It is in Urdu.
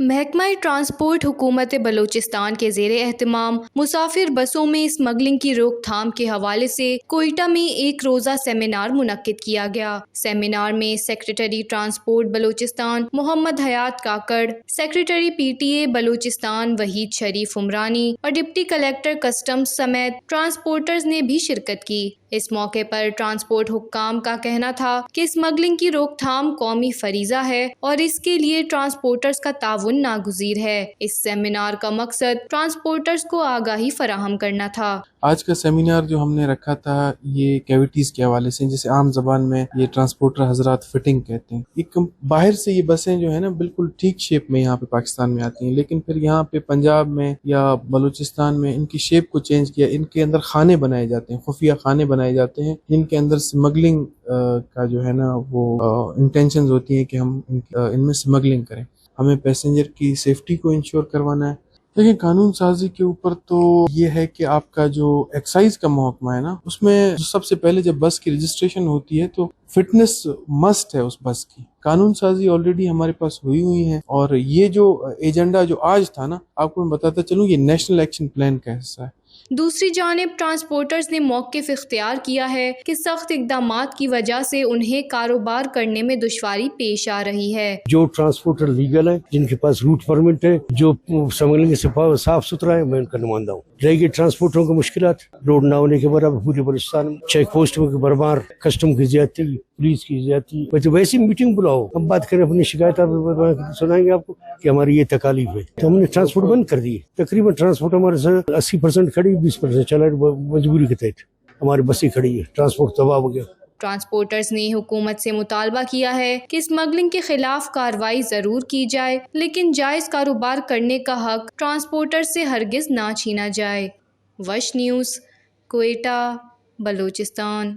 محکمہ ٹرانسپورٹ حکومت بلوچستان کے زیر اہتمام مسافر بسوں میں اسمگلنگ کی روک تھام کے حوالے سے کوئٹہ میں ایک روزہ سیمینار منعقد کیا گیا۔ سیمینار میں secretary transport Balochistan Muhammad Hayat Kakar, secretary P T A Balochistan Waheed Sharif Umrani اور ڈپٹی کلکٹر کسٹمز سمیت ٹرانسپورٹرز نے بھی شرکت کی۔ اس موقع پر ٹرانسپورٹ حکام کا کہنا تھا کہ اسمگلنگ کی روک تھام قومی فریضہ ہے اور اس کے لیے ٹرانسپورٹرز کا تعاون ناگزیر ہے۔ اس سیمینار کا مقصد ٹرانسپورٹرز کو آگاہی فراہم کرنا تھا۔ آج کا سیمینار جو ہم نے رکھا تھا یہ کیویٹیز کے حوالے سے، جسے عام زبان میں یہ ٹرانسپورٹر حضرات فٹنگ کہتے ہیں۔ ایک باہر سے یہ بسیں جو ہے نا بالکل ٹھیک شیپ میں یہاں پہ پاکستان میں آتی ہیں، لیکن پھر یہاں پہ پنجاب میں یا بلوچستان میں ان کی شیپ کو چینج کیا، ان کے اندر خانے بنائے جاتے ہیں، خفیہ خانے بنائے جاتے ہیں جن کے اندر اسمگلنگ کا جو ہے نا وہ انٹینشنز ہوتی ہیں کہ ہم ان میں اسمگلنگ کریں۔ ہمیں پیسنجر کی سیفٹی کو انشور کروانا ہے۔ لیکن قانون سازی کے اوپر تو یہ ہے کہ آپ کا جو ایکسائز کا محکمہ ہے نا، اس میں سب سے پہلے جب بس کی رجسٹریشن ہوتی ہے تو فٹنس مسٹ ہے اس بس کی۔ قانون سازی آلریڈی ہمارے پاس ہوئی ہے، اور یہ جو ایجنڈا جو آج تھا نا، آپ کو میں بتاتا چلوں، یہ نیشنل ایکشن پلان کا حصہ ہے۔ دوسری جانب ٹرانسپورٹرز نے موقف اختیار کیا ہے کہ سخت اقدامات کی وجہ سے انہیں کاروبار کرنے میں دشواری پیش آ رہی ہے۔ جو ٹرانسپورٹر لیگل ہیں، جن کے پاس روٹ پرمٹ ہے، جو اسمگلنگ سے صاف ستھرا ہے، میں ان کا نمائندہ ہوں۔ رہے گی ٹرانسپورٹروں کی مشکلات، روڈ نہ ہونے کے بعد اب پورے بلوچستان میں چیک پوسٹ میں بربار، کسٹم کی زیادتی، پولیس کی زیادتی، ویسی میٹنگ بلاؤ، ہم بات کریں اپنی شکایات، سنائیں گے آپ کو کہ ہماری یہ تکالیف ہے۔ تو ہم نے ٹرانسپورٹ بند کر دی، تقریباً ٹرانسپورٹ ہمارے سے 80% کھڑی، 20% چلا مجبوری کے تحت ہماری بسیں کھڑی ہے، ٹرانسپورٹ تباہ ہو گیا۔ ٹرانسپورٹرز نے حکومت سے مطالبہ کیا ہے کہ اسمگلنگ کے خلاف کارروائی ضرور کی جائے، لیکن جائز کاروبار کرنے کا حق ٹرانسپورٹر سے ہرگز نہ چھینا جائے۔ وش نیوز، کوئٹہ، بلوچستان۔